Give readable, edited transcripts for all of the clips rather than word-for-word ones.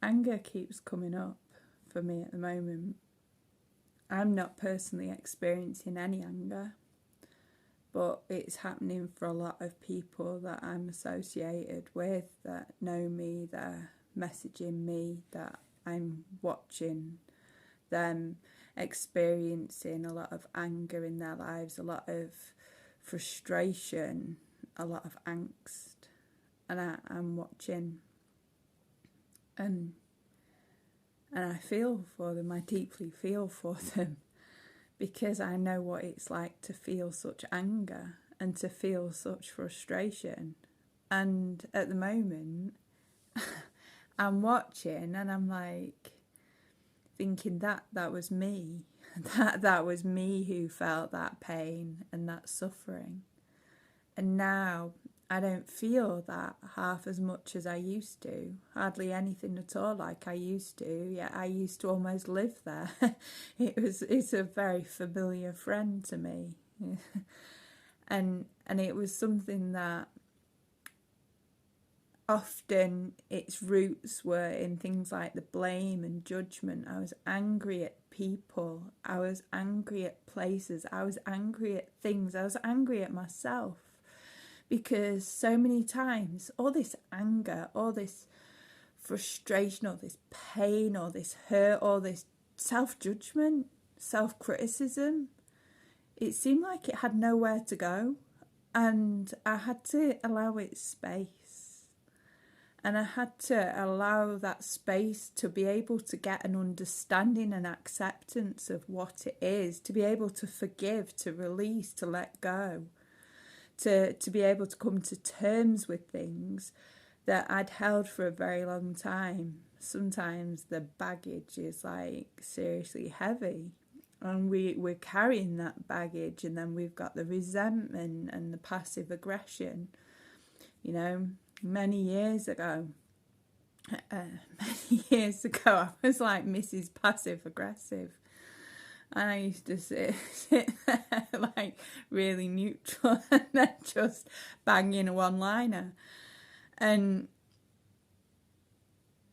anger keeps coming up for me at the moment. I'm not personally experiencing any anger, but it's happening for a lot of people that I'm associated with, that know me, that are messaging me, that I'm watching them experiencing a lot of anger in their lives, a lot of frustration, a lot of angst. And I'm watching, and I feel for them. I deeply feel for them, because I know what it's like to feel such anger and to feel such frustration. And at the moment, I'm watching and I'm like thinking that was me. That was me who felt that pain and that suffering. And now I don't feel that half as much as I used to. Hardly anything at all like I used to. Yeah, I used to almost live there. It's a very familiar friend to me. and it was something that often its roots were in things like the blame and judgment. I was angry at people. I was angry at places. I was angry at things. I was angry at myself. Because so many times, all this anger, all this frustration, all this pain, all this hurt, all this self-judgment, self-criticism, it seemed like it had nowhere to go. And I had to allow it space. And I had to allow that space to be able to get an understanding and acceptance of what it is, to be able to forgive, to release, to let go. To be able to come to terms with things that I'd held for a very long time. Sometimes the baggage is like seriously heavy, and we're carrying that baggage, and then we've got the resentment and the passive aggression. You know, many years ago, I was like Mrs. Passive Aggressive. And I used to sit there like really neutral and then just bang in a one-liner. And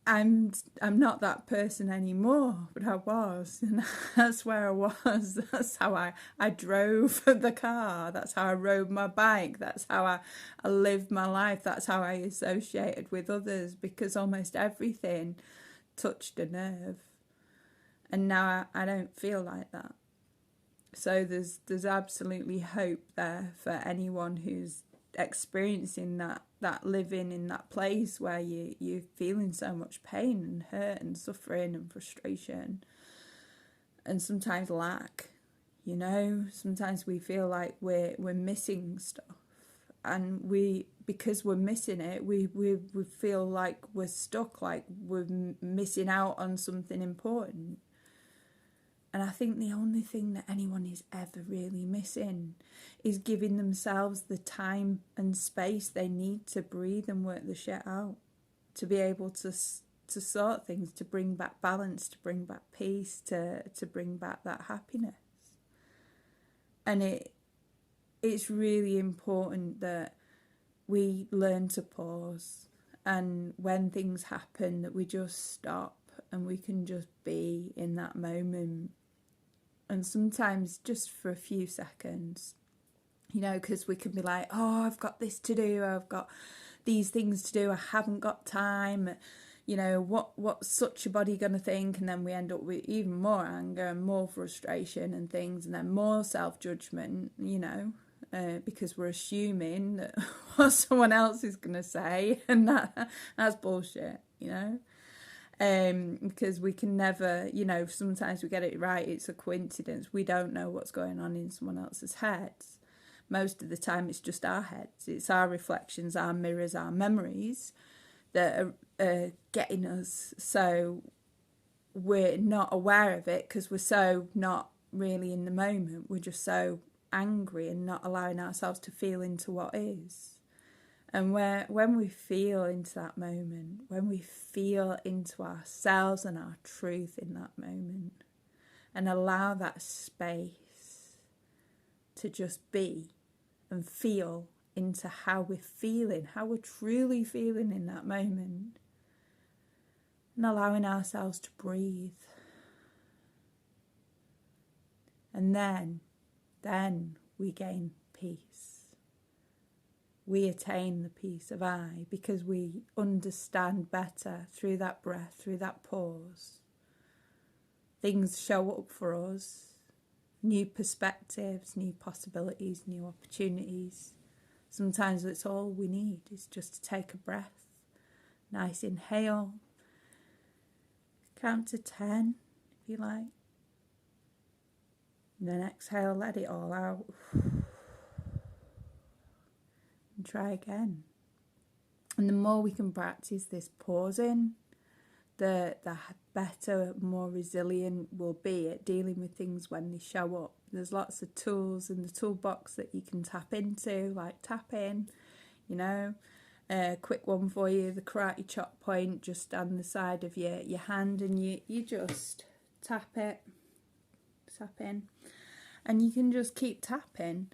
I'm not that person anymore, but I was. And that's where I was. That's how I drove the car. That's how I rode my bike. That's how I lived my life. That's how I associated with others, because almost everything touched a nerve. And now I don't feel like that. So there's absolutely hope there for anyone who's experiencing that living in that place where you're feeling so much pain and hurt and suffering and frustration and sometimes lack. You know, sometimes we feel like we're missing stuff, and because we're missing it, we feel like we're stuck, like we're missing out on something important. And I think the only thing that anyone is ever really missing is giving themselves the time and space they need to breathe and work the shit out, to be able to sort things, to bring back balance, to bring back peace, to bring back that happiness. And it's really important that we learn to pause, and when things happen that we just stop and we can just be in that moment. And sometimes just for a few seconds, you know, because we can be like, oh, I've got this to do, I've got these things to do, I haven't got time, you know, what's such a body going to think? And then we end up with even more anger and more frustration and things, and then more self-judgment, you know, because we're assuming that what someone else is going to say, and that's bullshit, you know. Because we can never, you know, sometimes we get it right, it's a coincidence. We don't know what's going on in someone else's heads. Most of the time it's just our heads. It's our reflections, our mirrors, our memories that are getting us. So we're not aware of it because we're so not really in the moment. We're just so angry and not allowing ourselves to feel into what is. And when we feel into that moment, when we feel into ourselves and our truth in that moment, and allow that space to just be and feel into how we're feeling, how we're truly feeling in that moment, and allowing ourselves to breathe. And then we gain peace. We attain the peace of I because we understand better through that breath, through that pause. Things show up for us, new perspectives, new possibilities, new opportunities. Sometimes it's all we need is just to take a breath. Nice inhale. Count to 10 if you like. And then exhale, let it all out. And try again. And the more we can practice this pausing, the better, more resilient we'll be at dealing with things when they show up. There's lots of tools in the toolbox that you can tap into, like tapping, you know. A quick one for you, the karate chop point just on the side of your hand, and you just tap it, tap in. And you can just keep tapping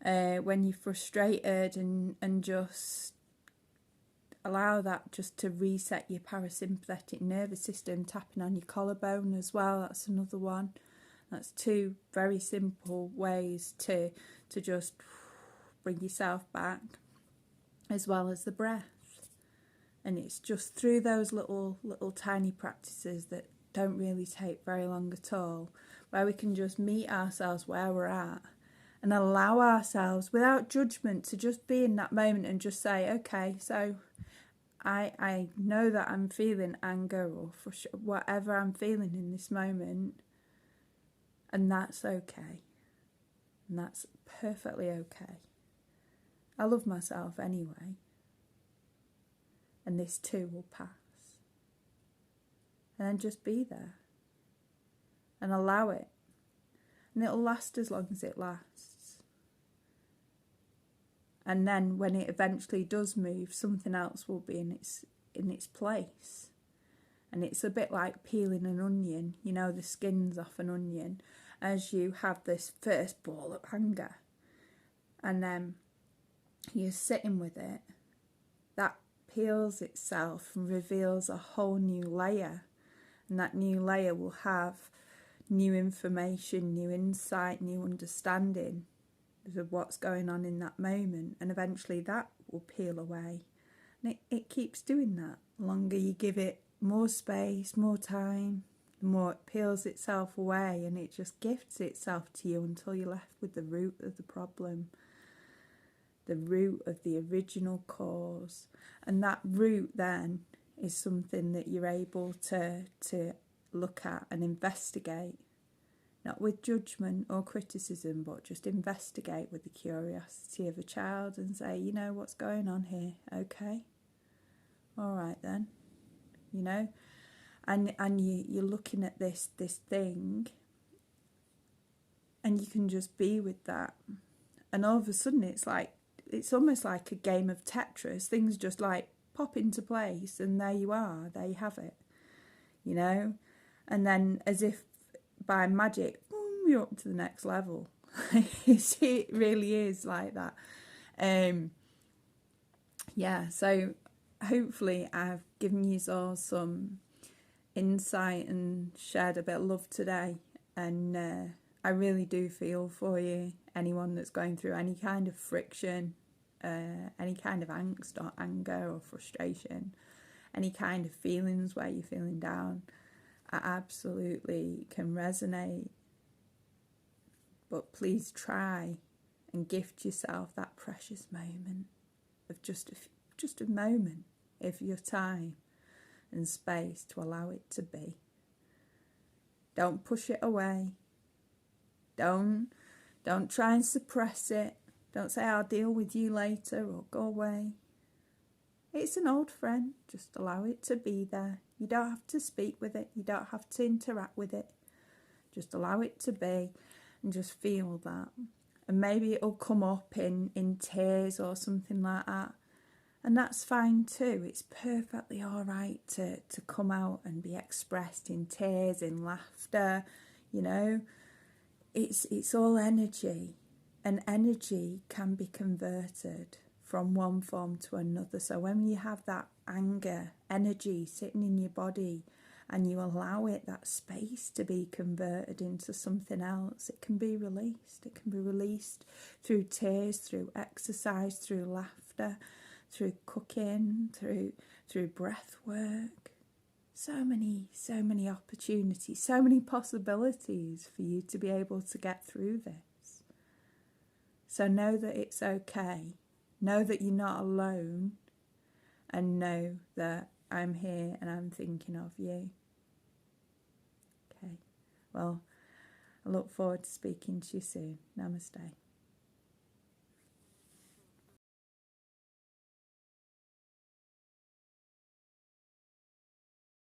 when you're frustrated and just allow that just to reset your parasympathetic nervous system. Tapping on your collarbone as well, that's another one. That's two very simple ways to just bring yourself back, as well as the breath. And it's just through those little tiny practices that don't really take very long at all, where we can just meet ourselves where we're at and allow ourselves without judgment to just be in that moment and just say, okay, so I know that I'm feeling anger or whatever I'm feeling in this moment, and that's okay, and that's perfectly okay. I love myself anyway, and this too will pass. And then just be there and allow it, and it'll last as long as it lasts. And then when it eventually does move, something else will be in its place. And it's a bit like peeling an onion, you know, the skin's off an onion, as you have this first ball of anger, and then you're sitting with it, that peels itself and reveals a whole new layer. And that new layer will have new information, new insight, new understanding of what's going on in that moment. And eventually that will peel away. And it keeps doing that. The longer you give it more space, more time, the more it peels itself away, and it just gifts itself to you until you're left with the root of the problem. The root of the original cause. And that root then is something that you're able to look at and investigate, not with judgment or criticism, but just investigate with the curiosity of a child and say, you know, what's going on here? Okay, all right then, you know, and you're looking at this thing, and you can just be with that, and all of a sudden it's almost like a game of Tetris. Things just like pop into place, and there you are, there you have it, you know. And then as if by magic, boom, you're up to the next level. It really is like that. Yeah, so hopefully I've given you all some insight and shared a bit of love today. And I really do feel for you, anyone that's going through any kind of friction, any kind of angst or anger or frustration, any kind of feelings where you're feeling down. I absolutely can resonate, but please try and gift yourself that precious moment of just a moment of your time and space to allow it to be. Don't push it away. Don't try and suppress it. Don't say, I'll deal with you later, or go away. It's an old friend. Just allow it to be there. You don't have to speak with it. You don't have to interact with it. Just allow it to be and just feel that. And maybe it'll come up in tears or something like that. And that's fine too. It's perfectly all right to come out and be expressed in tears, in laughter, you know. It's all energy. And energy can be converted from one form to another. So when you have that anger, energy sitting in your body, and you allow it, that space, to be converted into something else, it can be released. It can be released through tears, through exercise, through laughter, through cooking, through breath work. So many opportunities, so many possibilities for you to be able to get through this. So know that it's okay. Know that you're not alone, and know that I'm here and I'm thinking of you. Okay, well, I look forward to speaking to you soon. Namaste.